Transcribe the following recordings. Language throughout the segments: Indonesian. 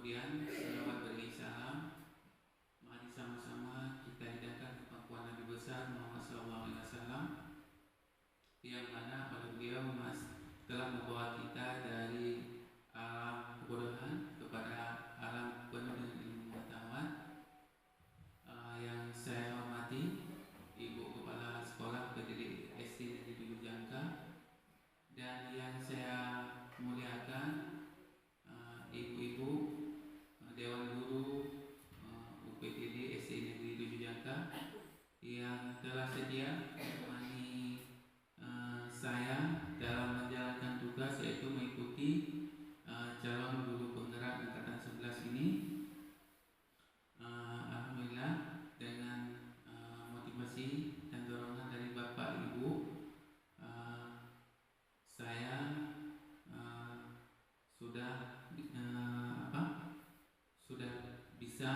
Kemudian selawat beri salam. Mari sama-sama kita hidangkan pengakuan Nabi besar Muhammad SAW, yang mana oleh beliau telah membawa kita dari alam kebodohan kepada alam penuh dengan ilmu pengetahuan. Yang saya hormati Ibu Kepala Sekolah Pendidik SD Negeri Jangka, dan yang saya muliakan ibu-ibu Dewan Guru UPTD SD Negeri 7 Jangka yang telah sedia menemani saya dalam menjalankan tugas, yaitu mengikuti calon guru penggerak angkatan 11 ini. Alhamdulillah, dengan motivasi dan dorongan dari Bapak Ibu, saya sudah bisa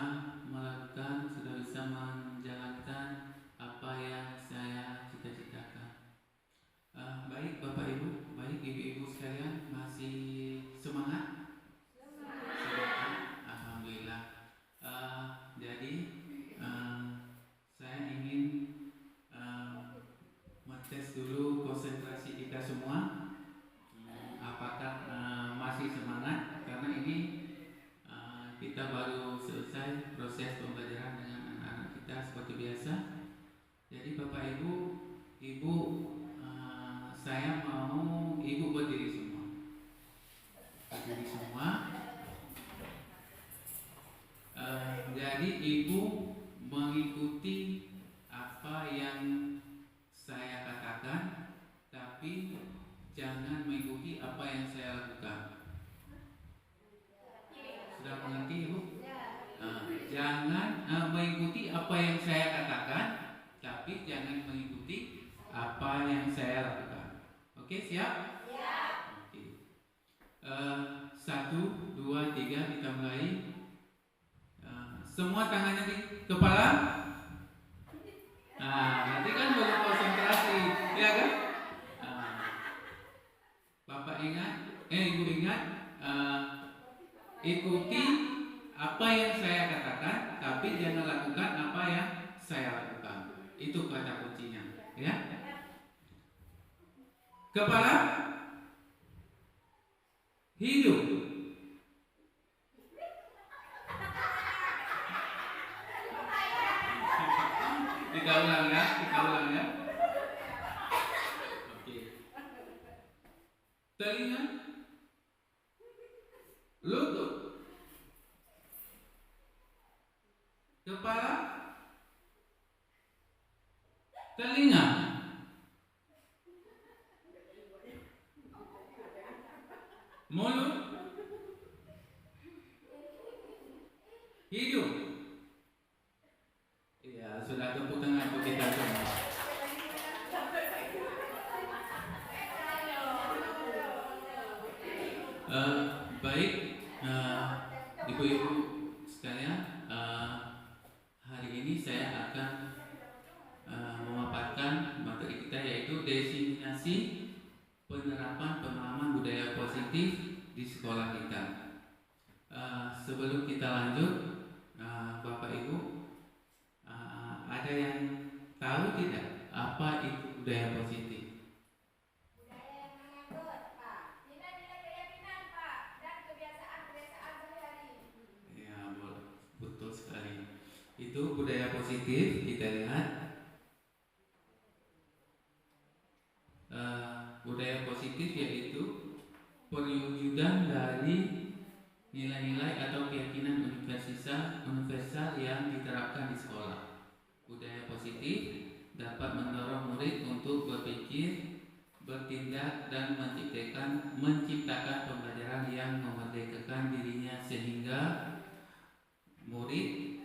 melakukan, sudah bisa menjalankan apa yang saya cita-citakan. Baik Bapak Ibu, baik Ibu-ibu sekalian, masih semangat? Alhamdulillah. Jadi saya ingin mengetes dulu konsentrasi kita semua. Apakah masih semangat? Karena ini kita baru selesai proses pembelajaran dengan anak-anak kita seperti biasa. Jadi Bapak Ibu, saya mau Ibu berdiri semua. Berdiri semua. Jadi Ibu mengikuti apa yang saya katakan, tapi jangan mengikuti apa yang saya lakukan. Sudah mengerti Ibu? Jangan mengikuti apa yang saya katakan, tapi jangan mengikuti apa yang saya lakukan. Oke, siap? Oke. 1, 2, 3, kita mulai. Semua tangannya di kepala. Nanti kan baru konsentrasi, ya kan? Bapak ingat, Ibu ingat, ikuti apa yang saya katakan, tapi jangan lakukan apa yang saya lakukan. Itu kata kuncinya, ya. Kepala, hidup. Kita ulang ya. Oke. Telinga, lutut, kepala, telinga, mulut, hidung. Ya, sudah tepuk tangan untuk kita semua. Baik, Ibu-ibu sekalian, hari ini saya akan memaparkan materi kita, yaitu diseminasi penerapan pemahaman budaya positif di sekolah kita. Sebelum kita lanjut, Bapak Ibu, ada yang tahu tidak apa itu budaya positif? Itu budaya positif, kita lihat. Budaya positif yaitu perwujudan dari nilai-nilai atau keyakinan universal yang diterapkan di sekolah. Budaya positif dapat mendorong murid untuk berpikir, bertindak, dan menciptakan pembelajaran yang memerdekakan dirinya, sehingga murid,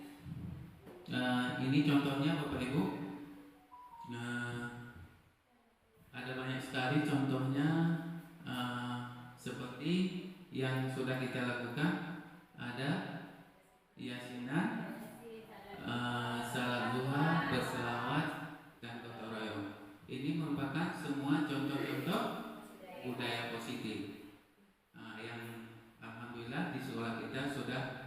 ini contohnya Bapak Ibu, ada banyak sekali contohnya, seperti yang sudah kita lakukan. Ada yasinan, salat duha, berselawat, dan gotong royong. Ini merupakan semua contoh-contoh budaya positif yang alhamdulillah di sekolah kita sudah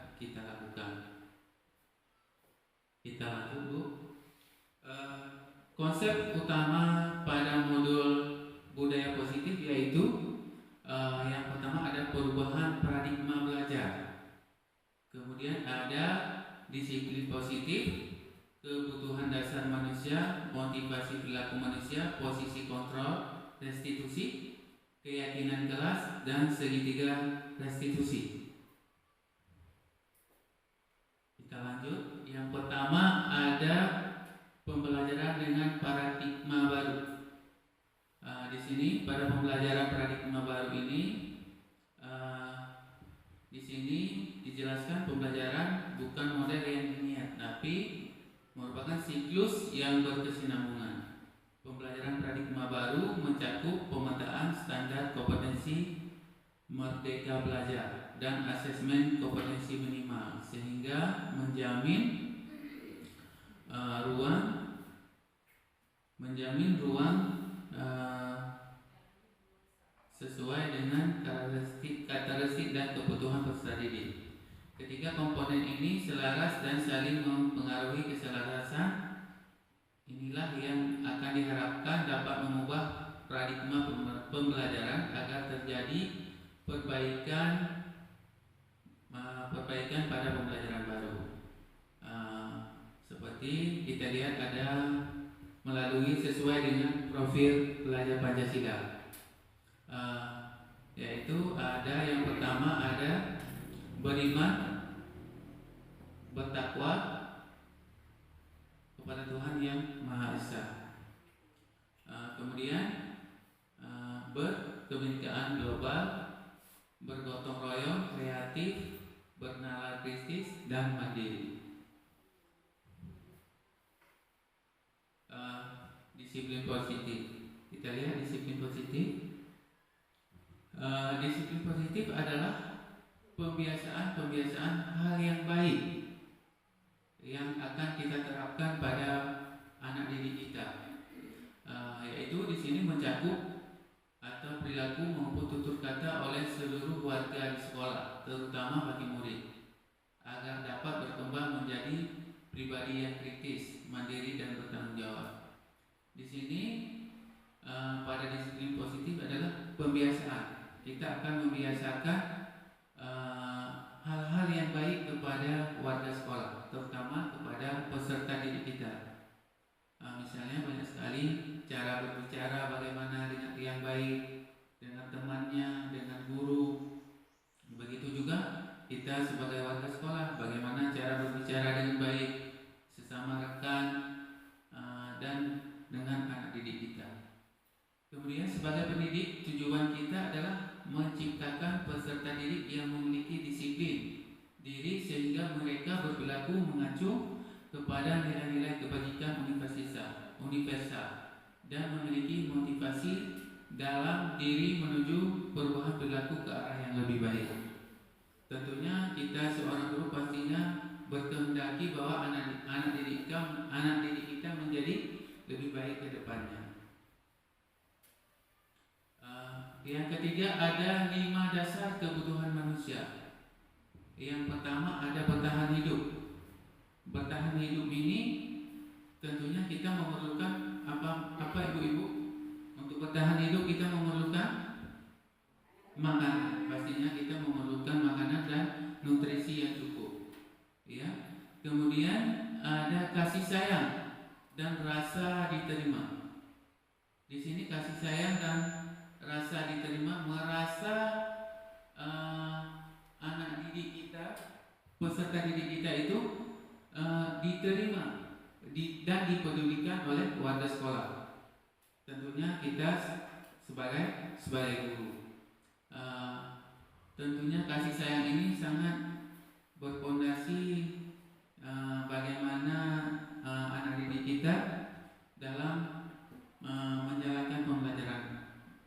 konsep utama pada modul budaya positif yaitu yang pertama ada perubahan paradigma belajar, kemudian ada disiplin positif, kebutuhan dasar manusia, motivasi perilaku manusia, posisi kontrol, restitusi, keyakinan kelas, dan segitiga restitusi. Kita lanjut. Yang pertama ada pembelajaran dengan paradigma baru. Di sini pada pembelajaran paradigma baru ini, di sini dijelaskan pembelajaran bukan model yang linear, tapi merupakan siklus yang berkesinambungan. Pembelajaran paradigma baru mencakup pemetaan standar kompetensi merdeka belajar dan asesmen kompetensi minimal, sehingga menjamin ruang sesuai dengan karakteristik dan kebutuhan peserta didik. Ketiga komponen ini selaras dan saling mempengaruhi keselarasan. Inilah yang akan diharapkan dapat mengubah paradigma pembelajaran agar terjadi perbaikan pada pembelajaran baru. Seperti kita lihat ada melalui sesuai dengan profil pelajar Pancasila, yaitu ada yang pertama ada beriman, bertakwa kepada Tuhan yang Maha Esa, kemudian berkebinekaan global, bergotong royong, kreatif, bernalar kritis, dan mandiri. Disiplin positif. Kita lihat disiplin positif. Disiplin positif adalah pembiasaan hal yang baik yang akan kita terapkan pada anak didik kita. Yaitu di sini mencakup atau perilaku maupun tutur kata oleh seluruh warga di sekolah, terutama bagi murid, agar dapat berkembang menjadi pribadi yang kritis, mandiri, dan bertanggung jawab. Di sini pada disiplin positif adalah pembiasaan. Kita akan membiasakan hal-hal yang baik kepada warga sekolah, terutama kepada peserta didik kita. Misalnya banyak sekali cara berbicara bagaimana dengan yang baik, dengan temannya, dengan guru. Begitu juga kita sebagai warga sekolah, bagaimana cara berbicara dengan baik sesama rekan dan dengan anak didik kita. Kemudian sebagai pendidik, tujuan kita adalah menciptakan peserta didik yang memiliki disiplin diri sehingga mereka berperilaku mengacu kepada nilai-nilai kebajikan universal dan memiliki motivasi dalam diri menuju perubahan perilaku ke arah yang lebih baik. Tentunya kita seorang guru pastinya berkehendaki bahwa anak didik kita menjadi lebih baik ke depannya. Yang ketiga ada 5 dasar kebutuhan manusia. Yang pertama ada bertahan hidup. Bertahan hidup ini tentunya kita memerlukan apa ibu-ibu? Untuk bertahan hidup kita memerlukan makanan. Pastinya kita memerlukan makanan dan nutrisi yang cukup. Ya. Kemudian ada kasih sayang dan rasa diterima. Di sini kasih sayang dan rasa diterima, merasa anak didik kita, peserta didik kita itu diterima dan dipedulikan oleh warga sekolah. Tentunya kita sebagai guru, tentunya kasih sayang ini sangat berfondasi bagaimana anak didik kita dalam menjalankan pembelajaran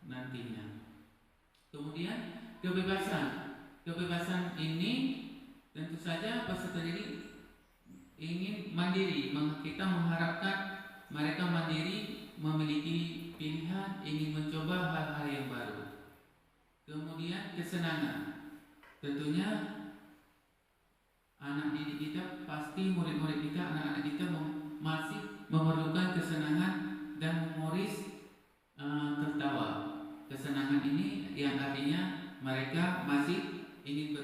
nantinya. Kemudian kebebasan ini tentu saja peserta didik ingin mandiri. Kita mengharapkan mereka mandiri, memiliki pilihan, ingin mencoba hal-hal yang baru. Kemudian kesenangan. Tentunya anak didik kita, pasti murid-murid kita, anak-anak kita masih memerlukan kesenangan dan humoris, tertawa. Kesenangan ini yang artinya mereka masih ingin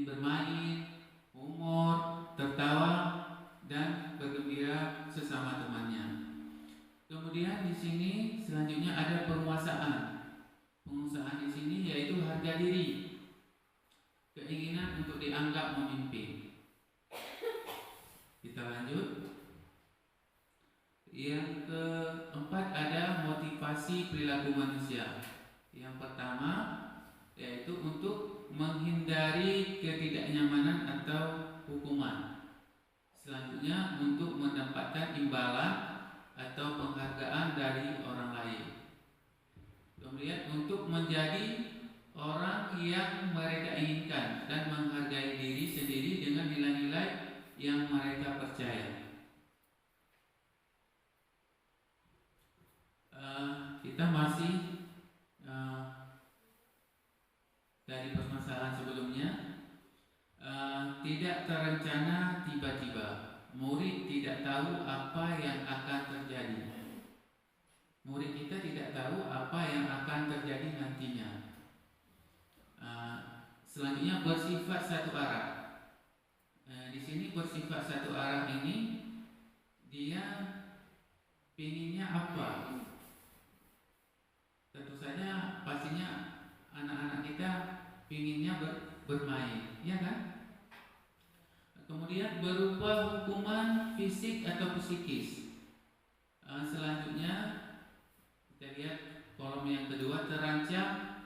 bermain, humor, tertawa, dan bergembira sesama temannya. Kemudian di sini selanjutnya ada penguasaan. Penguasaan di sini yaitu harga diri, keinginan untuk dianggap memimpin. Kita lanjut. Yang keempat ada motivasi perilaku manusia. Yang pertama yaitu untuk menghindari ketidaknyamanan atau hukuman. Selanjutnya untuk mendapatkan imbalan atau penghargaan dari orang lain. Kemudian untuk menjadi orang yang mereka inginkan dan menghargai diri sendiri dengan nilai-nilai yang mereka percaya. Kita masih dari permasalahan sebelumnya. Tidak terencana tiba-tiba. Murid tidak tahu apa yang akan terjadi. Murid kita tidak tahu apa yang akan terjadi nantinya. Selanjutnya bersifat satu arah. Di sini bersifat satu arah ini dia pinginnya apa? Tentu saja pastinya anak-anak kita pinginnya bermain, ya kan? Kemudian berupa hukuman fisik atau psikis. Selanjutnya kita lihat kolom yang kedua, terancam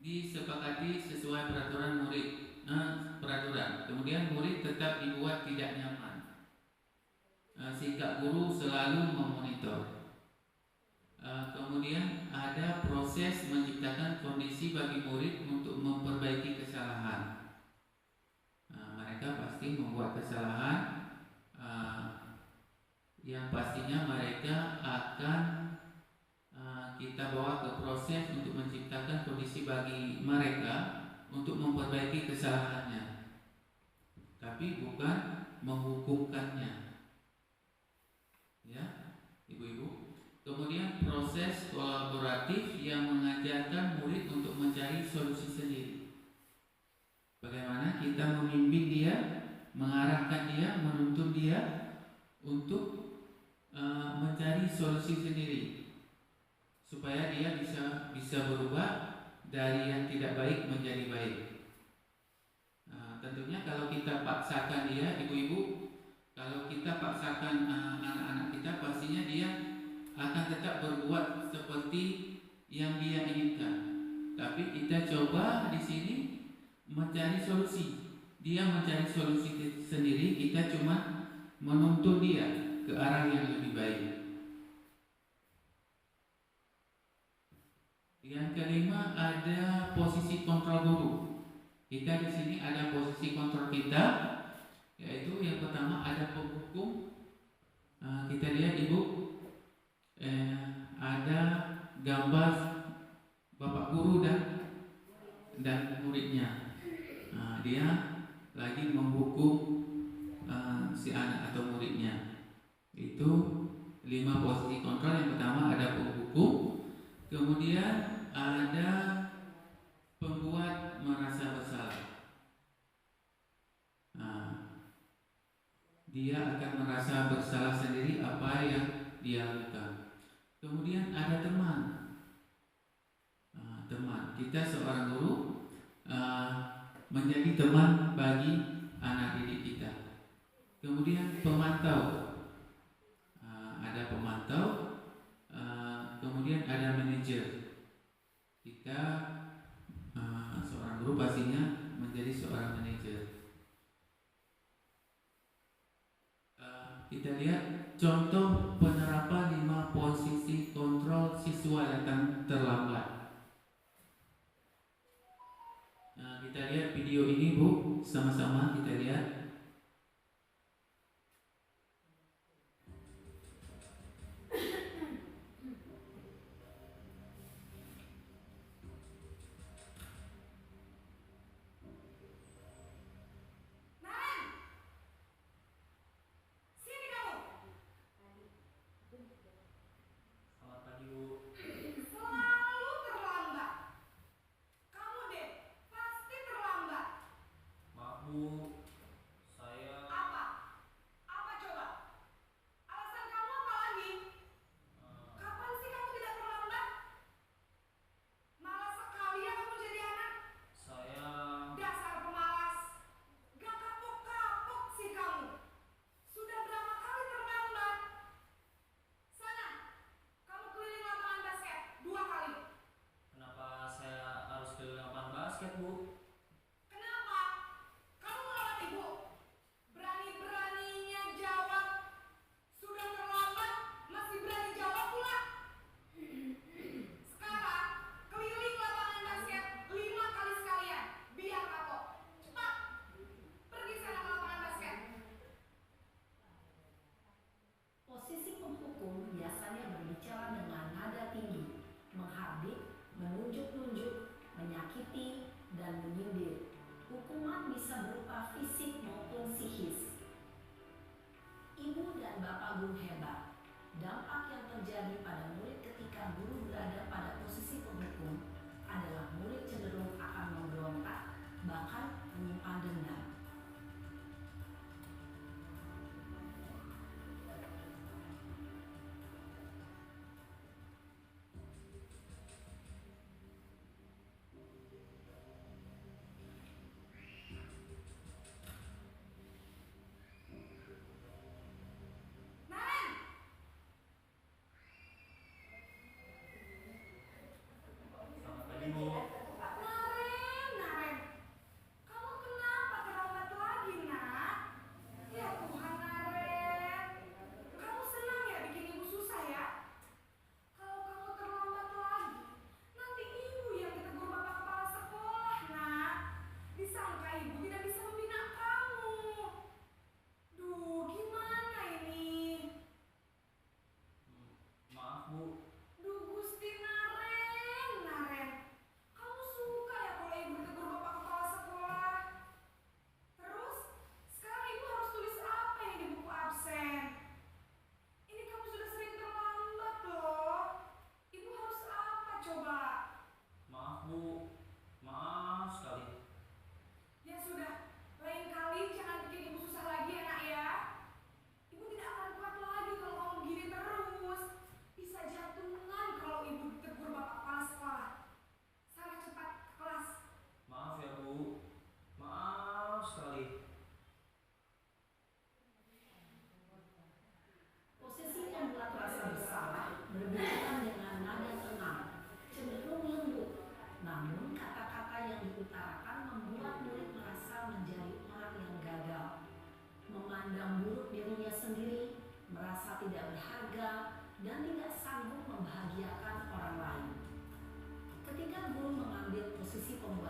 disepakati sesuai peraturan murid. Peraturan. Kemudian murid tetap dibuat tidak nyaman. Sikap guru selalu memonitor. Kemudian ada proses menciptakan kondisi bagi murid untuk memperbaiki kesalahan. Mereka pasti membuat kesalahan, yang pastinya mereka akan kita bawa ke proses untuk menciptakan kondisi bagi mereka untuk memperbaiki kesalahannya, tapi bukan menghukumkannya, ya ibu-ibu. Kemudian proses kolaboratif yang mengajarkan murid untuk mencari solusi sendiri. Bagaimana kita membimbing dia, mengarahkan dia, menuntun dia untuk mencari solusi sendiri, supaya dia bisa berubah dari yang tidak baik menjadi baik. Tentunya kalau kita paksakan dia, ibu-ibu, kalau kita paksakan anak-anak kita, pastinya dia akan tetap berbuat seperti yang dia inginkan. Tapi kita coba di sini mencari solusi. Dia mencari solusi sendiri, kita cuma menuntun dia ke arah yang lebih baik. Yang kelima ada posisi kontrol guru. Kita di sini ada posisi kontrol kita, yaitu yang pertama ada penghukum. Kita lihat ibu, ada gambar bapak guru dan muridnya. Dia lagi menghukum si anak atau muridnya. Itu 5 posisi kontrol. Yang pertama ada penghukum, kemudian ada pembuat merasa bersalah. Dia akan merasa bersalah sendiri apa yang dia lakukan. Kemudian ada teman. Teman, kita seorang guru menjadi teman bagi anak didik kita. Kemudian pemantau, ada pemantau. Kemudian ada manajer. Kita seorang guru pastinya menjadi seorang manajer. Kita lihat contoh penerapan 5 posisi kontrol siswa datang terlambat. Kita lihat video ini Bu, sama-sama kita lihat.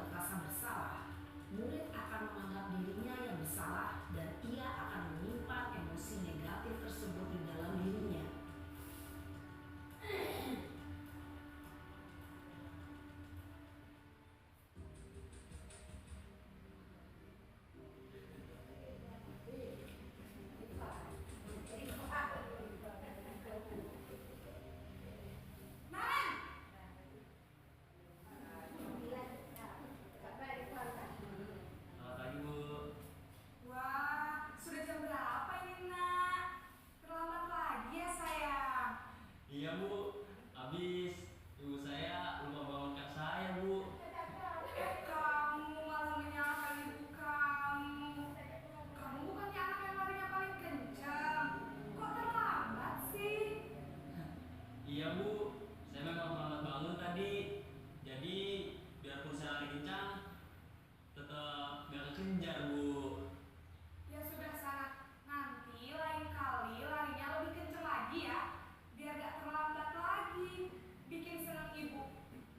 membuat rasa bersalah, murid akan menganggap dirinya yang bersalah dan ia akan menyimpan emosi negatif tersebut di dalam dirinya. Selamat pagi, Bu. Wah, sudah jam berapa ini, Nak? Terlambat lagi ya, sayang. Iya, Bu. Habis ibu saya lupa bangunkan saya, Bu. Kamu malah menyalahkan ibu kamu. Kamu bukannya anak yang larinya paling kencang. Kok terlambat sih? Iya, Bu. Saya memang terlambat bangun tadi. Jadi, biarpun saya lari kencang, tetap gak kekejar, Bu. Ya sudah sana. Nanti lain kali larinya lebih kencang lagi ya. Biar gak terlambat lagi. Bikin senang ibu.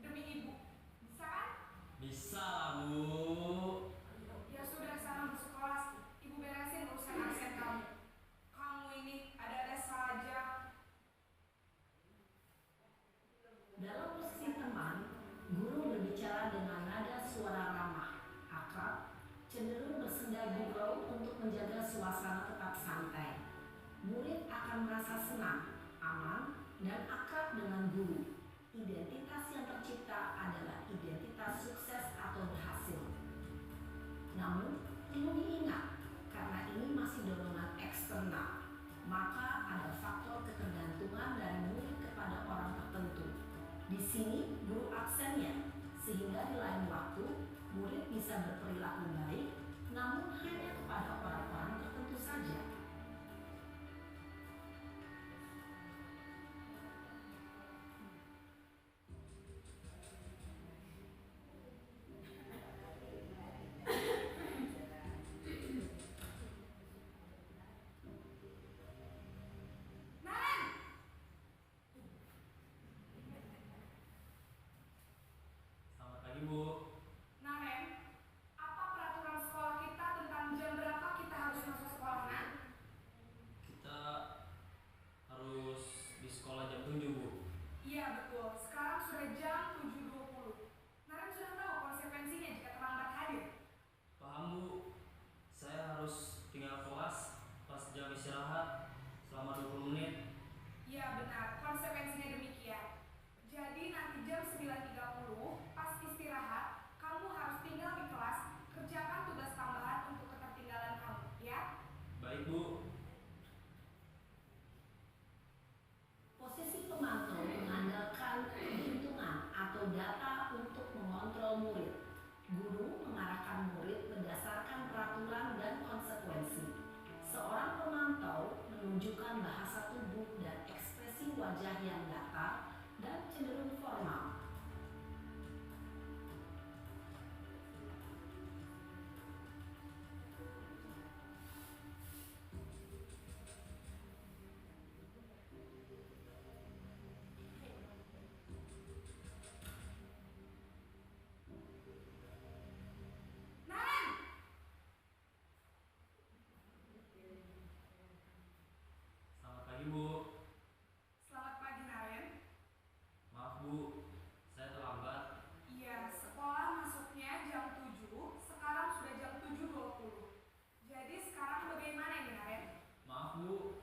Demi ibu. Bisa kan? Bisa lah, Bu. Ya sudah sana masuk kelas. Ibu beresin urusan absen kamu. Kamu ini ada-ada saja. Dalam posisi teman, guru berbicara dengan nada suara ramah, akrab, cenderung bersenda gurau untuk menjaga suasana tetap santai. Murid akan merasa senang, aman, dan akrab dengan guru. Identitas yang tercipta adalah identitas sukses atau berhasil. Namun, perlu diingat, karena ini masih dorongan eksternal, maka ada faktor ketergantungan dari murid kepada orang tertentu. Di sini guru absennya, sehingga di lain waktu murid bisa berperilaku baik, namun hanya kepada orang-orang tertentu saja. Naren! Selamat pagi, Bu. Naren, apa peraturan sekolah kita tentang jam berapa kita harus masuk sekolah, Nan? Kita harus di sekolah jam 7, Bu. Iya betul, sekarang sudah jam 7.20. Naren sudah tahu konsekuensinya jika terlambat hadir. Paham, Bu. Saya harus tinggal kelas pas jam istirahat selama 20 menit. Iya benar, konsekuensinya demikian. Jadi nanti jam 9.30 pas istirahat, kamu harus tinggal di kelas, kerjakan tugas tambahan untuk ketertinggalan kamu, ya? Baik, Bu. Posisi pemantau mengandalkan perhitungan atau data untuk mengontrol murid. Guru mengarahkan murid berdasarkan peraturan dan konsekuensi. Seorang pemantau menunjukkan bahasa tubuh dan ekspresi wajah yang datar dan cenderung formal. Naren! Selamat pagi, Bu. Selamat pagi, Naren. Maaf, Bu. Saya terlambat. Iya, sekolah masuknya jam 7, sekarang sudah jam 7.20. Jadi sekarang bagaimana ini, Naren? Maaf, Bu.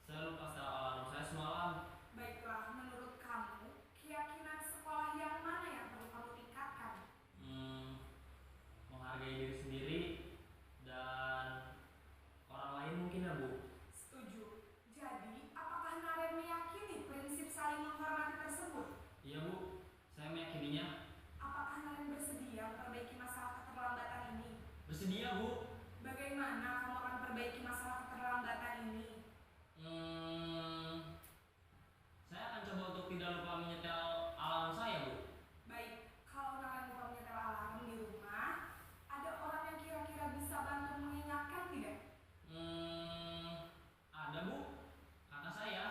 Saya lupa setel alarm saya semalam. Baiklah, menurut kamu, keyakinan sekolah yang mana yang perlu kamu tingkatkan? Menghargai diri sendiri dan orang lain mungkin, ya, Bu. Setuju. Jadi, apakah Naren meyakini prinsip saling menghormati tersebut? Iya, Bu. Saya meyakininya. Apakah Naren bersedia memperbaiki masalah keterlambatan ini? Bersedia, Bu. Bagaimana kamu akan perbaiki masalah keterlambatan ini? Saya akan coba untuk tidak lupa menyetel alarm saya, Bu. Baik, kalau Naren lupa menyetel alarm di rumah, ada orang yang kira-kira bisa bantu mengingatkan tidak? Ada, Bu. Kakak saya,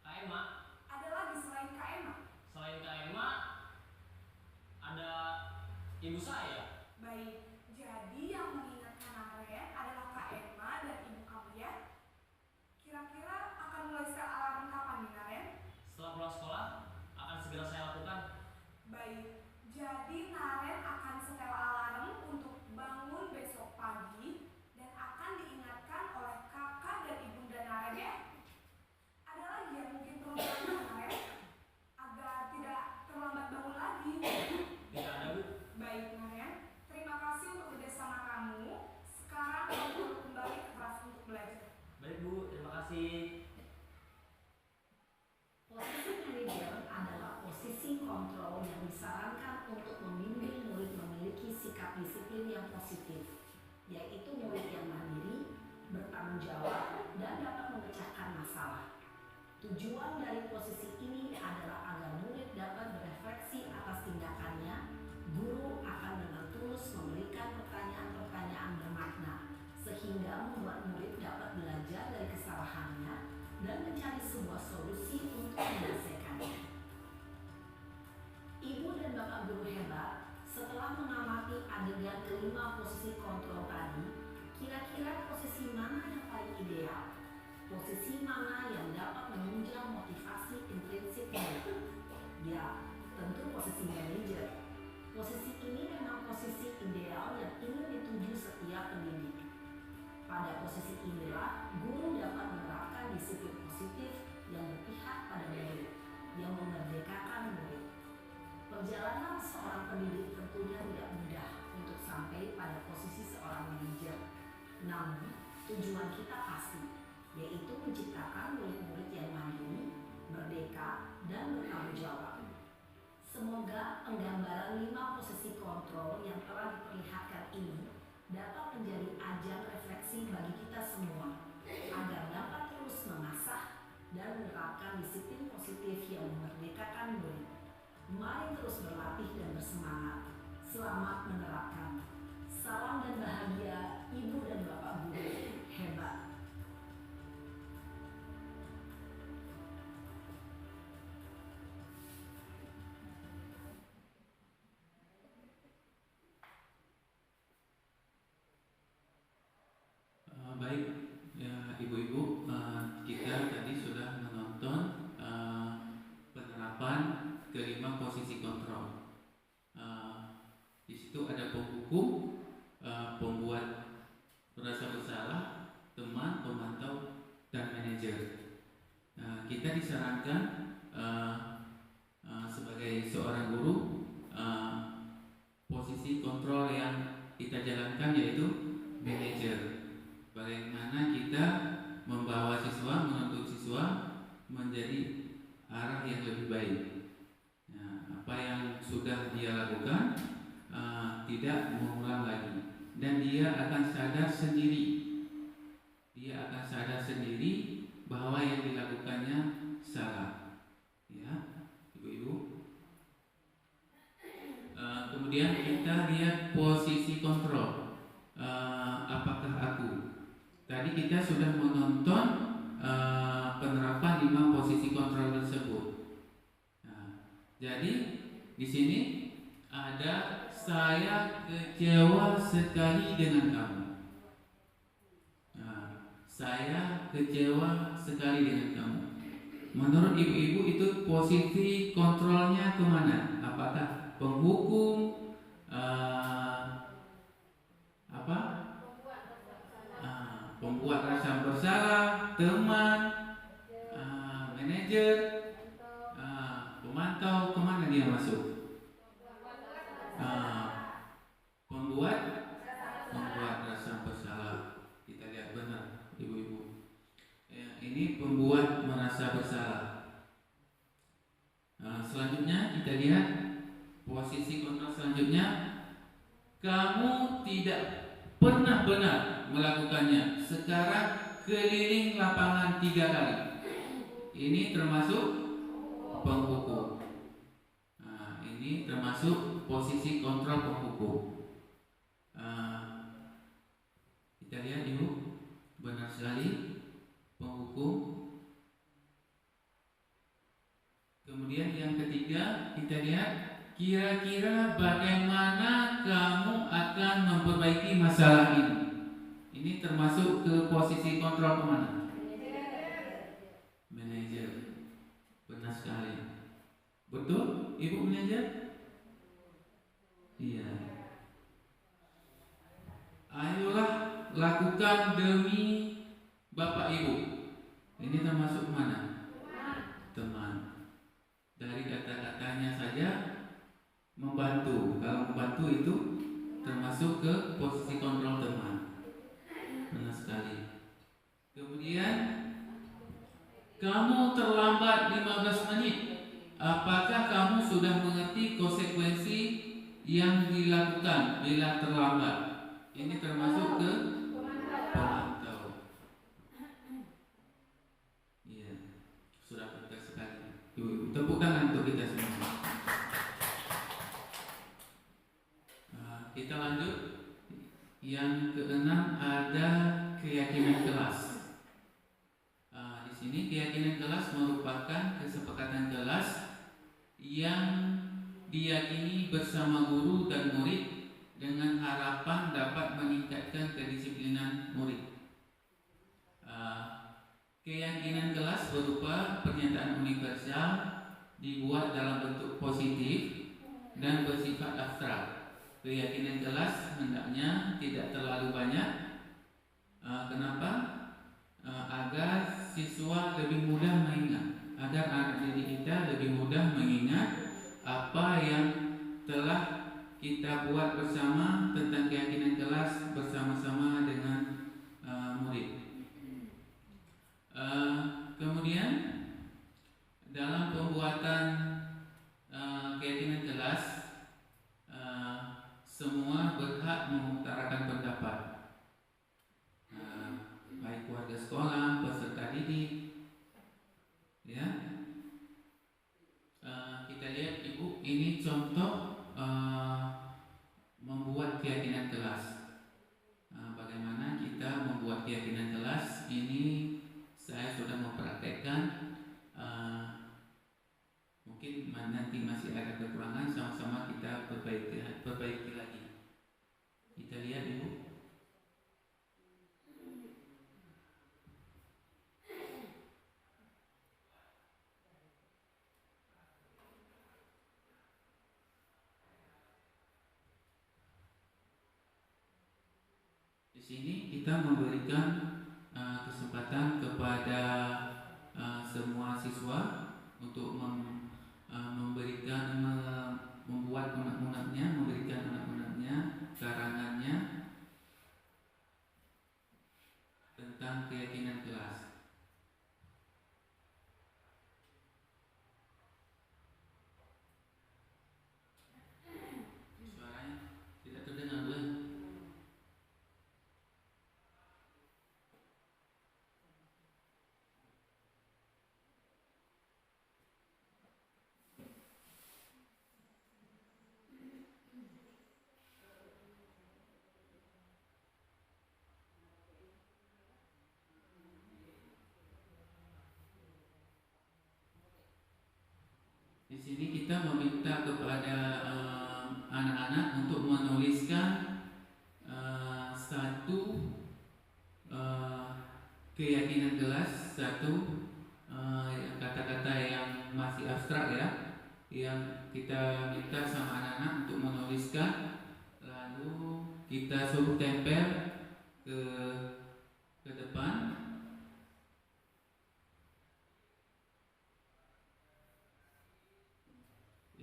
Kak Emma. Ada lagi selain Kak Emma? Selain Kak Emma, ada ibu saya. Baik, jadi yang mengingatkan Naren adalah Kak Emma dan ibu kamu ya. Kira-kira akan mulai setel alarm kapan nih Naren? Setelah pulang sekolah akan segera saya lakukan. Baik, jadi Naren akan setel alarm untuk bangun besok pagi dan akan diingatkan oleh kakak dan ibunda Naren ya. Ada lagi yang mungkin perlu dilakukan Naren agar tidak terlambat bangun lagi? Tidak ada, Bu. Baik Naren, terima kasih untuk kerjasama kamu. Sekarang kamu perlu kembali ke kelas untuk belajar. Baik, Bu. Terima kasih. Posisi manajer adalah posisi kontrol yang disarankan untuk membimbing murid memiliki sikap disiplin yang positif, yaitu murid yang mandiri, bertanggung jawab, dan dapat memecahkan masalah. Tujuan dari posisi ini adalah agar murid dapat berefleksi atas tindakannya. Guru akan dengan tulus memberikan pertanyaan-pertanyaan bermakna, sehingga membuat murid dapat belajar dari kesalahannya dan mencari sebuah solusi untuk menyelesaikannya. Ibu dan bapak guru hebat, setelah mengamati adegan kelima posisi kontrol tadi, kira-kira posisi mana yang paling ideal? Posisi mana yang dapat menunjang motivasi intrinsik murid? Ya, tentu posisi manajer. Posisi ini memang posisi ideal yang ingin dituju setiap pendidik. Pada posisi inilah, guru dapat menerapkan disiplin positif yang berpihak pada murid, yang memerdekakan murid. Perjalanan seorang pendidik tentunya tidak mudah untuk sampai pada posisi seorang manajer. Namun, tujuan kita pasti, yaitu menciptakan murid-murid yang mandiri, merdeka, dan bertanggung jawab. Semoga penggambaran 5 posisi kontrol yang telah diperlihatkan ini dapat menjadi ajang refleksi bagi kita semua, agar dapat terus mengasah dan menerapkan disiplin positif yang memerdekakan murid. Mari terus berlatih dan bersemangat. Selamat menerapkan. Salam dan bahagia, Ibu dan Bapak Guru hebat. Baik, ya ibu-ibu, kita tadi sudah menonton penerapan kelima posisi kontrol. Di situ ada penghukum, pembuat merasa bersalah, teman, pemantau, dan manajer. Kita disarankan sebagai seorang guru, posisi kontrol yang kita jalankan yaitu manajer. Bagaimana kita membawa siswa, menuntun siswa menjadi arah yang lebih baik. Apa yang sudah dia lakukan tidak mengulang lagi, dan dia akan sadar sendiri. Dia akan sadar sendiri bahwa yang dilakukannya salah. Ya, ibu-ibu. Kemudian kita lihat posisi kontrol. Apakah aku? Tadi kita sudah menonton penerapan 5 posisi kontrol tersebut. Jadi di sini ada saya kecewa sekali dengan kamu. Saya kecewa sekali dengan kamu. Menurut ibu-ibu itu posisi kontrolnya kemana? Apakah penghukum? Pembuat rasa bersalah, teman, manajer, pemantau, kemana dia masuk? Pembuat rasa bersalah. Kita lihat benar, ibu-ibu. Ini pembuat merasa bersalah. Selanjutnya kita lihat posisi kontrol selanjutnya. Kamu tidak pernah benar melakukannya. Sekarang keliling lapangan 3 kali. Ini termasuk penghukum. Ini termasuk posisi kontrol penghukum. Kita lihat ibu, benar sekali penghukum. Kemudian yang ketiga kita lihat kira-kira bagaimana memperbaiki masalah ini. Ini termasuk ke posisi kontrol kemana? Manajer. Benar sekali. Betul, Ibu manajer? Iya. Ayolah lakukan demi Bapak Ibu. Ini termasuk mana? Teman. Dari kata-katanya saja membantu. Kalau membantu itu termasuk ke posisi kontrol teman. Benar sekali. Kemudian kamu terlambat 15 menit. Apakah kamu sudah mengerti konsekuensi yang dilakukan bila terlambat? Ini termasuk ke pemantau. Iya, sudah pintar sekali. Tepuk tangan untuk kita semua. Kita lanjut. Yang keenam ada keyakinan kelas. Di sini keyakinan kelas merupakan kesepakatan kelas yang diyakini bersama guru dan murid dengan harapan dapat meningkatkan kedisiplinan murid. Keyakinan kelas berupa pernyataan universal dibuat dalam bentuk positif dan bersifat abstrak. Keyakinan kelas hendaknya tidak terlalu banyak. Kenapa? Agar siswa lebih mudah mengingat, agar anak didik kita lebih mudah mengingat apa yang telah kita buat bersama tentang keyakinan kelas bersama-sama dengan murid. Kemudian dalam pembuatan keyakinan kelas, semua berhak mengutarakan pendapat, baik keluarga sekolah, peserta didik, ya. Kita lihat Ibu, ini contoh membuat keyakinan kelas. Bagaimana kita membuat keyakinan kelas? Ini saya sudah mempraktekkan. Mungkin nanti masih ada kekurangan, sama-sama kita perbaiki lagi. Kita lihat Ibu. Di sini kita memberikan kesempatan kepada semua siswa untuk membuat unek-uneknya, memberikan unek-uneknya, karangannya tentang keyakinan kelas. Suaranya tidak terdengar, Bu. Di sini kita meminta kepada anak-anak untuk menuliskan satu keyakinan kelas, satu kata-kata yang masih abstrak ya, yang kita minta sama anak-anak untuk menuliskan, lalu kita suruh tempel ke depan.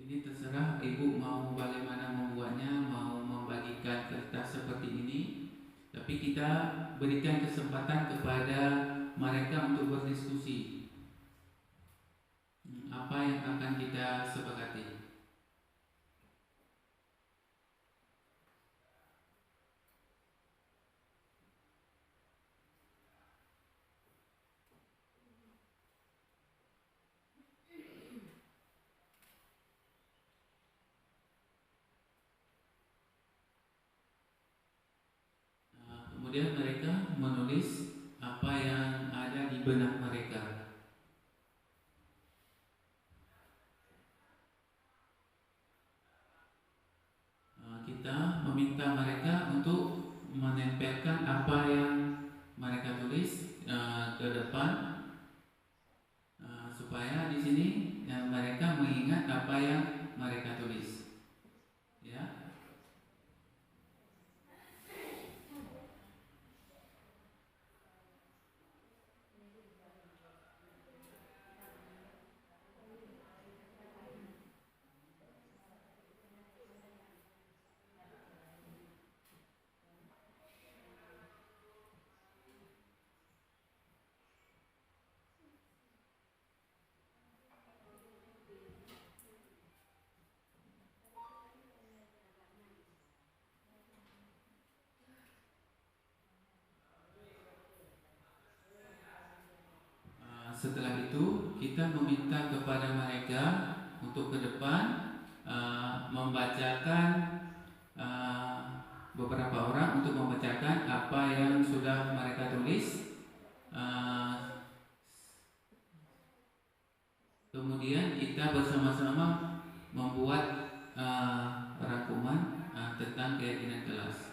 Ini terserah Ibu mau bagaimana membuatnya, mau membagikan kertas seperti ini. Tapi kita berikan kesempatan kepada mereka untuk berdiskusi. Apa yang akan kita sepakati? Kemudian mereka menulis apa yang ada di benak mereka. Kita meminta mereka untuk menempelkan apa yang mereka tulis ke depan, supaya di sini mereka mengingat apa yang mereka tulis. Ya. Setelah itu kita meminta kepada mereka untuk ke depan membacakan, beberapa orang untuk membacakan apa yang sudah mereka tulis. Kemudian kita bersama-sama membuat rangkuman tentang keyakinan kelas.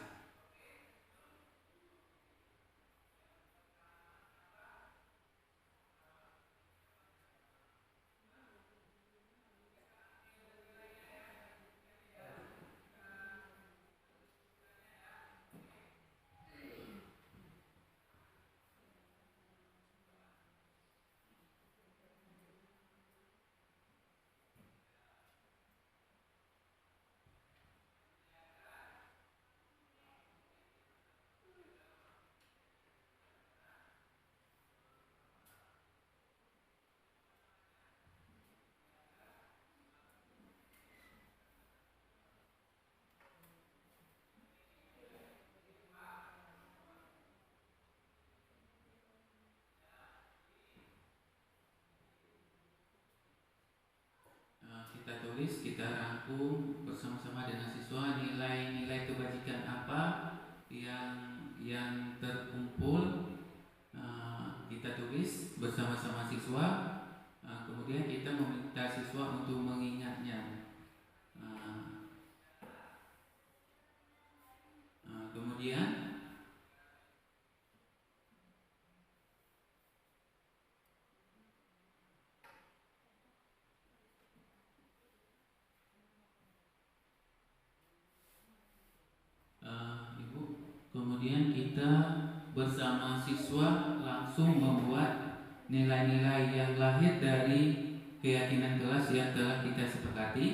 Kita tulis, kita rangkum bersama-sama dengan siswa nilai-nilai kebajikan apa yang terkumpul. Kita tulis bersama-sama siswa, kemudian kita meminta siswa untuk mengingatnya. Kemudian kemudian kita bersama siswa langsung membuat nilai-nilai yang lahir dari keyakinan kelas yang telah kita sepakati.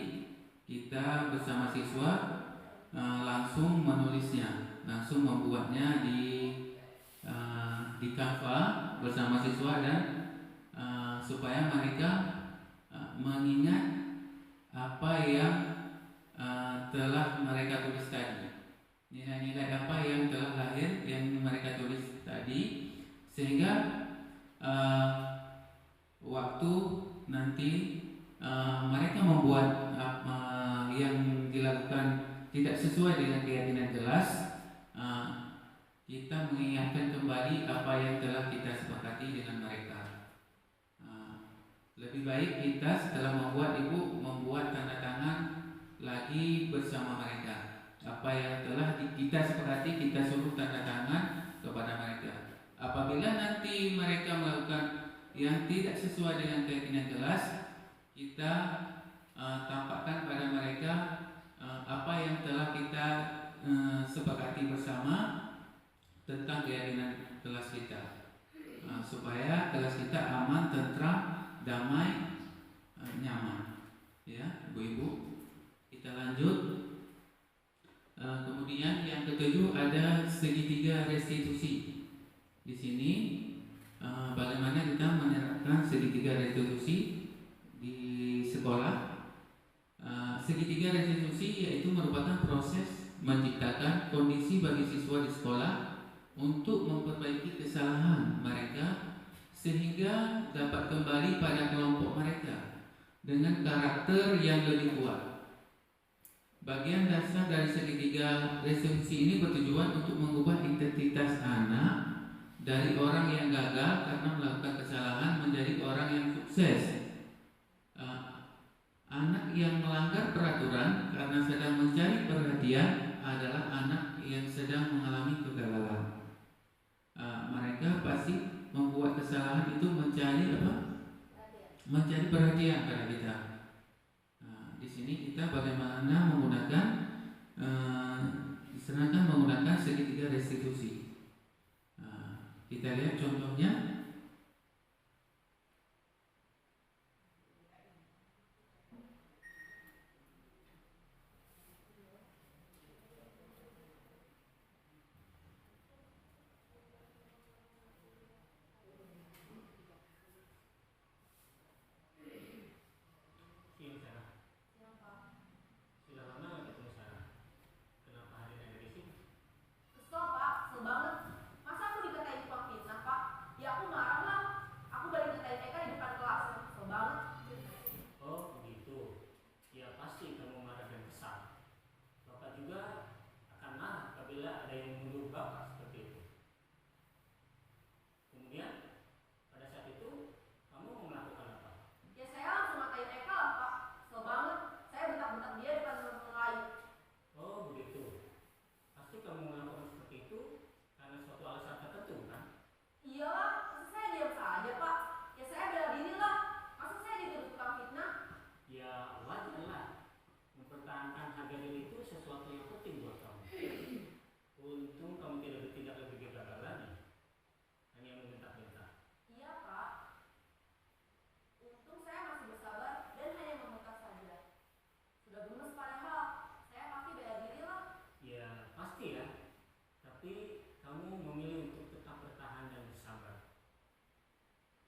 Kita bersama siswa langsung menulisnya, langsung membuatnya di Canva bersama siswa, dan supaya mereka mengingat apa yang telah mereka tulis tadi. Nilai-nilai apa yang telah lahir yang mereka tulis tadi, sehingga waktu nanti mereka membuat yang dilakukan tidak sesuai dengan keyakinan kelas, kita mengingatkan kembali apa yang telah kita sepakati dengan mereka. Lebih baik kita setelah membuat tanda tangan lagi bersama mereka. Apa yang telah kita sepakati, kita suruh tanda tangan kepada mereka. Apabila nanti mereka melakukan yang tidak sesuai dengan keyakinan kelas, kita tampakkan pada mereka apa yang telah kita sepakati bersama tentang keyakinan kelas kita, supaya kelas kita aman, tentram, damai, nyaman. Ya, ibu-ibu, kita lanjut. Kemudian yang ketujuh ada segitiga restitusi. Di sini bagaimana kita menerapkan segitiga restitusi di sekolah. Segitiga restitusi yaitu merupakan proses menciptakan kondisi bagi siswa di sekolah untuk memperbaiki kesalahan mereka sehingga dapat kembali pada kelompok mereka dengan karakter yang lebih kuat. Bagian dasar dari segitiga restitusi ini bertujuan untuk mengubah identitas anak dari orang yang gagal karena melakukan kesalahan menjadi orang yang sukses. Anak yang melanggar peraturan karena sedang mencari perhatian perhatian adalah anak yang sedang mengalami kegagalan. Mereka pasti membuat kesalahan itu mencari apa? Mencari perhatian pada kita. Di sini kita bagaimana menggunakan disarankan menggunakan segitiga restitusi. Kita lihat contohnya. Kesel pak, kesel banget. Masa aku dikatain tukang fitnah pak? Ya aku marah lah. Aku balik ngatain Eka di depan kelas. Kesel banget. Oh begitu. Ya pasti kamu marah dan kesal. Bapak juga akan marah apabila ada yang menuduh Bapak seperti itu. Kemudian pada saat itu kamu mau melakukan apa? Ya saya langsung ngatain Eka lah pak. Kesel banget. Saya bentak-bentak dia depan teman-teman lain. Oh begitu. Pasti kamu melakukan seperti itu karena suatu alasan tertentu kan? Iyalah, masa saya diam saja pak? Ya saya bela diri lah. Masa saya dituduh tukang fitnah? Ya wajarlah. Mempertahankan harga diri itu sesuatu yang penting buat kamu. Untung kamu tidak bertindak lebih gegabah lagi. Hanya membentak-bentak. Iya pak. Untung saya masih bersabar dan hanya membentak saja. Sudah gemes padahal. Saya pasti bela diri lah. Ya pasti ya. Tapi kamu memilih untuk tetap bertahan dan bersabar.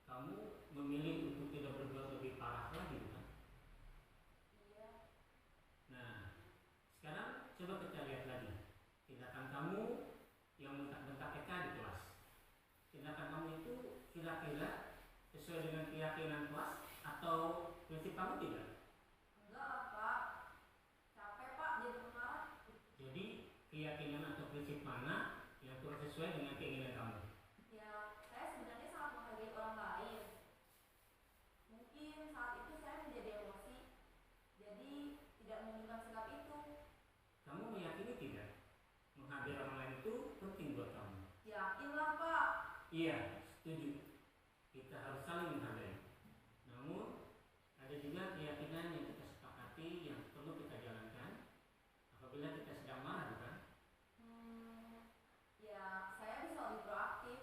Kamu memilih untuk tidak berbuat lebih parah lagi bukan? Iya. Nah, sekarang coba kita lihat lagi tindakan kamu yang bentak-bentak Eka di kelas. Tindakan kamu itu kira-kira sesuai dengan keyakinan kelas atau prinsip kamu tidak? Enggak lah pak. Capek pak jadi pemarah. Jadi keyakinan atau prinsip mana yang kurang sesuai dengan keinginan kamu? Ya saya sebenarnya sangat menghargai orang lain. Mungkin saat itu saya menjadi emosi. Jadi tidak menunjukkan sikap itu. Kamu meyakini tidak? Menghargai orang lain itu penting buat kamu. Yakinlah pak. Iya, setuju. Kita harus saling menghargai. Namun ada juga keyakinan yang kita sepakati yang perlu kita jalankan apabila kita sedang marah, bukan? Ya saya bisa lebih proaktif.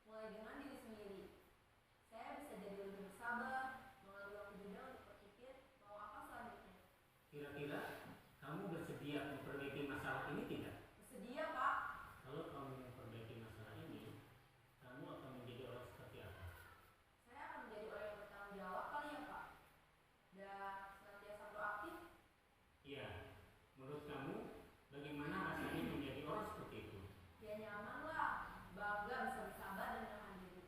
Mulai dengan diri sendiri. Saya bisa jadi lebih bersabar. Mengambil waktu juga untuk berpikir mau apa selanjutnya. Kira-kira kamu bersedia memperbaiki masalah ini tidak? Bersedia pak. Kalau kamu memperbaiki masalah ini, kamu akan menjadi orang seperti apa? Saya akan menjadi orang yang bertanggung jawab kali ya pak. Dan senantiasa proaktif. Iya. Menurut kamu, bagaimana rasanya menjadi orang seperti itu? Ya nyaman lah. Bangga bisa bersabar dan menahan diri.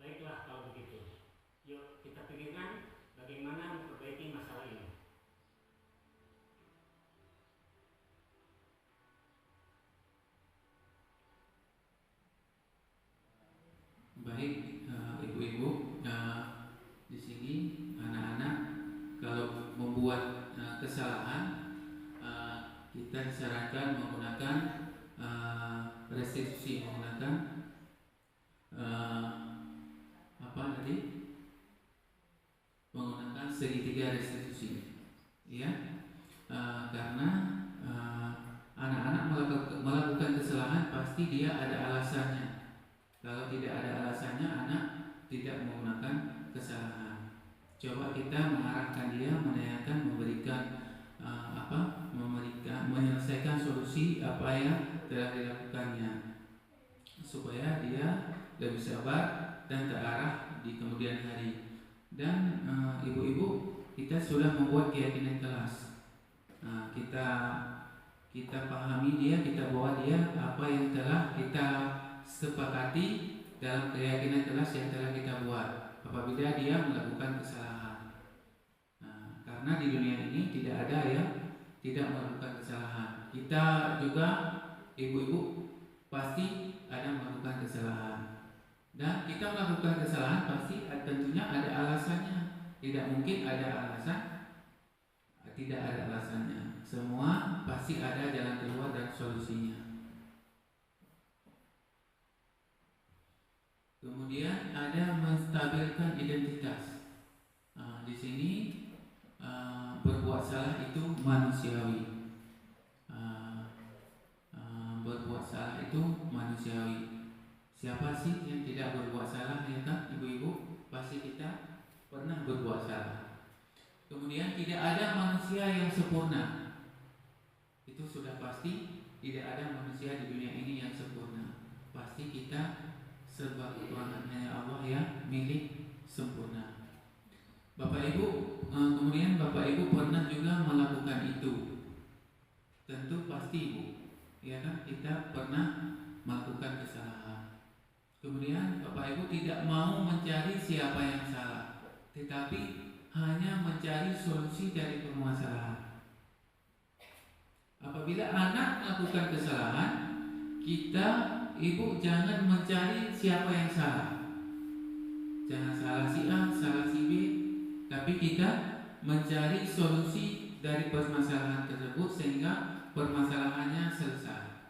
Baiklah kalau begitu. Yuk kita pikirkan bagaimana memperbaiki masalah ini. Baik, ibu-ibu, di sini anak-anak kalau membuat kesalahan, kita disarankan menggunakan restitusi, menggunakan apa tadi? Menggunakan segitiga restitusi, ya, karena anak-anak melakukan kesalahan pasti dia ada alasannya. Kalau tidak ada alasannya, anak tidak menggunakan kesalahan. Coba kita mengarahkan dia, menanyakan, menyelesaikan solusi apa yang telah dilakukannya, supaya dia lebih sabar dan terarah di kemudian hari. Dan ibu-ibu, kita sudah membuat keyakinan kelas. Kita pahami dia, kita bawa dia apa yang telah kita sepakati dalam keyakinan kelas yang telah kita buat apabila dia melakukan kesalahan. Karena di dunia ini tidak ada yang tidak melakukan kesalahan. Kita juga ibu-ibu pasti ada melakukan kesalahan. Dan kita melakukan kesalahan pasti tentunya ada alasannya. Tidak mungkin ada alasan tidak ada alasannya. semua pasti ada jalan keluar dan solusinya. Kemudian ada menstabilkan identitas. Di sini berbuat salah itu manusiawi. Berbuat salah itu manusiawi. Siapa sih yang tidak berbuat salah, ya kan, ibu-ibu? Pasti kita pernah berbuat salah. Kemudian tidak ada manusia yang sempurna. Itu sudah pasti, tidak ada manusia di dunia ini yang sempurna. Pasti kita serba kekurangan hanya Allah yang milik sempurna. Bapak Ibu, kemudian Bapak Ibu pernah juga melakukan itu. Tentu pasti Ibu, ya kan, kita pernah melakukan kesalahan. Kemudian Bapak Ibu tidak mau mencari siapa yang salah, tetapi hanya mencari solusi dari permasalahan. Apabila anak melakukan kesalahan, kita, ibu, jangan mencari siapa yang salah. Jangan salah si A, salah si B, tapi kita mencari solusi dari permasalahan tersebut sehingga permasalahannya selesai.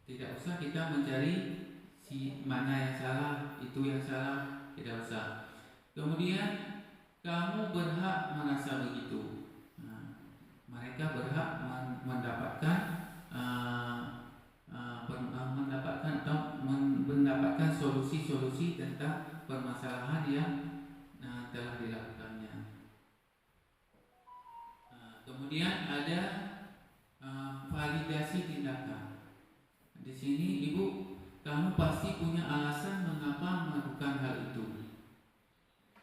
Tidak usah kita mencari si mana yang salah, itu yang salah, tidak usah. Kemudian kamu berhak merasa begitu. Mereka berhak mendapatkan mendapatkan solusi-solusi tentang permasalahan yang telah dilakukannya. Kemudian ada validasi tindakan. Di sini ibu, kamu pasti punya alasan mengapa melakukan hal itu.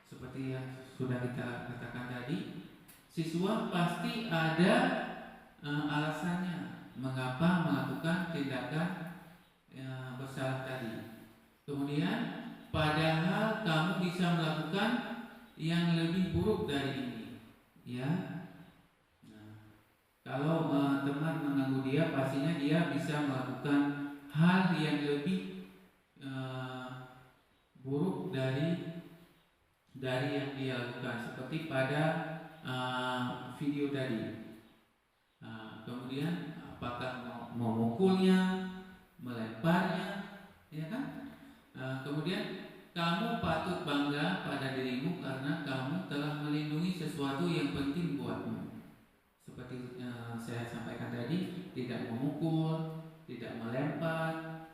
Seperti yang sudah kita katakan tadi, siswa pasti ada alasannya mengapa melakukan tindakan bersalah tadi. Kemudian padahal kamu bisa melakukan yang lebih buruk dari ini, ya. Kalau teman mengganggu dia, pastinya dia bisa melakukan hal yang lebih buruk dari yang dia lakukan, seperti pada video tadi. Kemudian apakah mau memukulnya, melemparnya, ya kan? Kemudian kamu patut bangga pada dirimu karena kamu telah melindungi sesuatu yang penting buatmu. Seperti saya sampaikan tadi, tidak memukul, tidak melempar.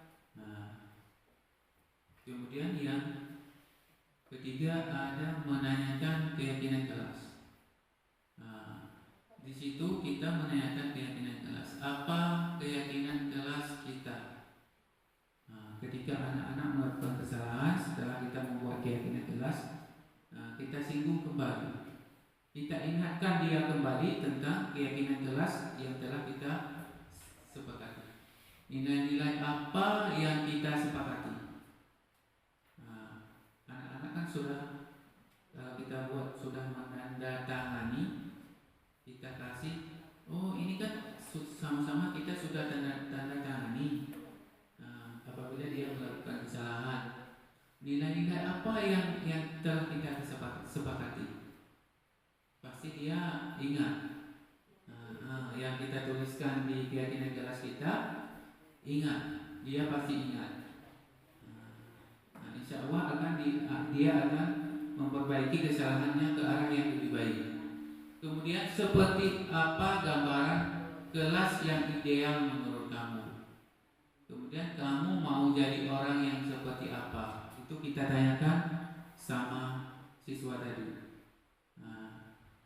Kemudian yang ketiga ada menanyakan keyakinan kelas. Di situ kita menanyakan keyakinan kelas. Apa keyakinan kelas kita? Ketika anak-anak melakukan kesalahan, setelah kita membuat keyakinan kelas, kita singgung kembali. Kita ingatkan dia kembali tentang keyakinan kelas yang telah kita sepakati. Nilai-nilai apa yang kita sepakati? Anak-anak kan sudah, kalau kita buat sudah menandatangani, kita kasih, oh ini kan sama-sama kita sudah tanda-tangani. Apabila dia melakukan kesalahan, nilai-nilai apa yang telah kita sepakati? Pasti dia ingat. Yang kita tuliskan di keyakinan kelas kita, ingat, dia pasti ingat. Insya Allah dia akan memperbaiki kesalahannya ke arah yang lebih baik. Kemudian seperti apa gambaran kelas yang ideal menurut kamu? Kemudian kamu mau jadi orang yang seperti apa? Itu kita tanyakan sama siswa tadi.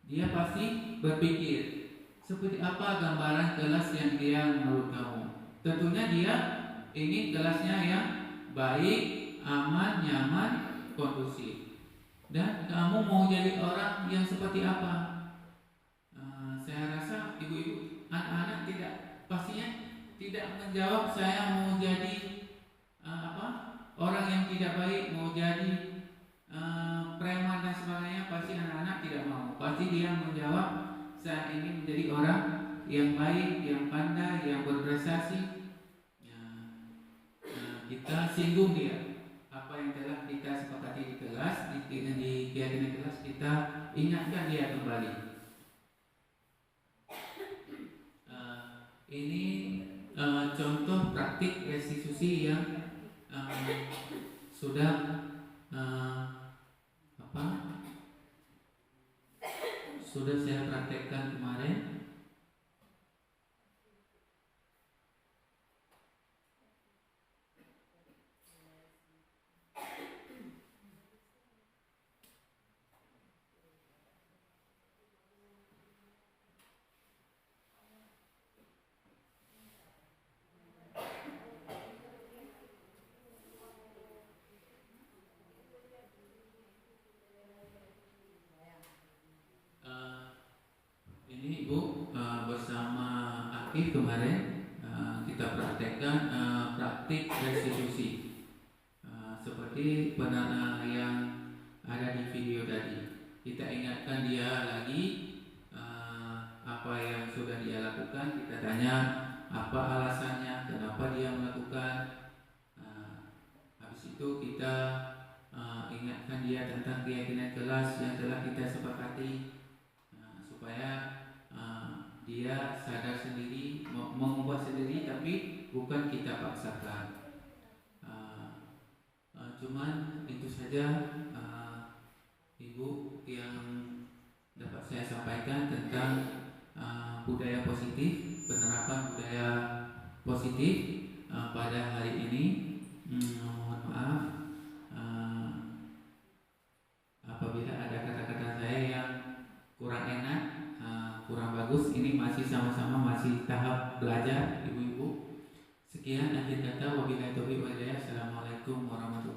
Dia pasti berpikir seperti apa gambaran kelas yang ideal menurut kamu. Tentunya dia ingin kelasnya yang baik, aman, nyaman, kondusif. Dan kamu mau jadi orang yang seperti apa? Saya rasa ibu-ibu, anak-anak pastinya tidak menjawab saya mau jadi orang yang tidak baik, mau jadi preman dan sebagainya. Pasti anak-anak tidak mau. Pasti dia menjawab saya ingin menjadi orang yang baik, yang pandai, yang berprestasi. Kita singgung dia. Apa yang telah kita sepakati di kelas, di keyakinan kelas, kita ingatkan dia kembali. Ini contoh praktik restitusi yang sudah sudah saya praktekkan kemarin. Ini Ibu bersama Akif kemarin kita praktekkan praktik restitusi seperti penana yang ada di video tadi. Kita ingatkan dia lagi apa yang sudah dia lakukan. Kita tanya apa alasannya, kenapa dia melakukan. Habis itu kita ingatkan dia tentang keyakinan kelas yang telah kita sepakati, supaya dia sadar sendiri, mengubah sendiri, tapi bukan kita paksakan. Cuman itu saja Ibu yang dapat saya sampaikan tentang budaya positif, penerapan budaya positif pada hari ini. Mohon maaf apabila ada kata-kata saya yang kurang enak, kurang bagus. Ini masih sama-sama masih tahap belajar Ibu-ibu. Sekian akhir kata, wabillahi taufiq wal hidayah. Assalamualaikum warahmatullahi wabarakatuh.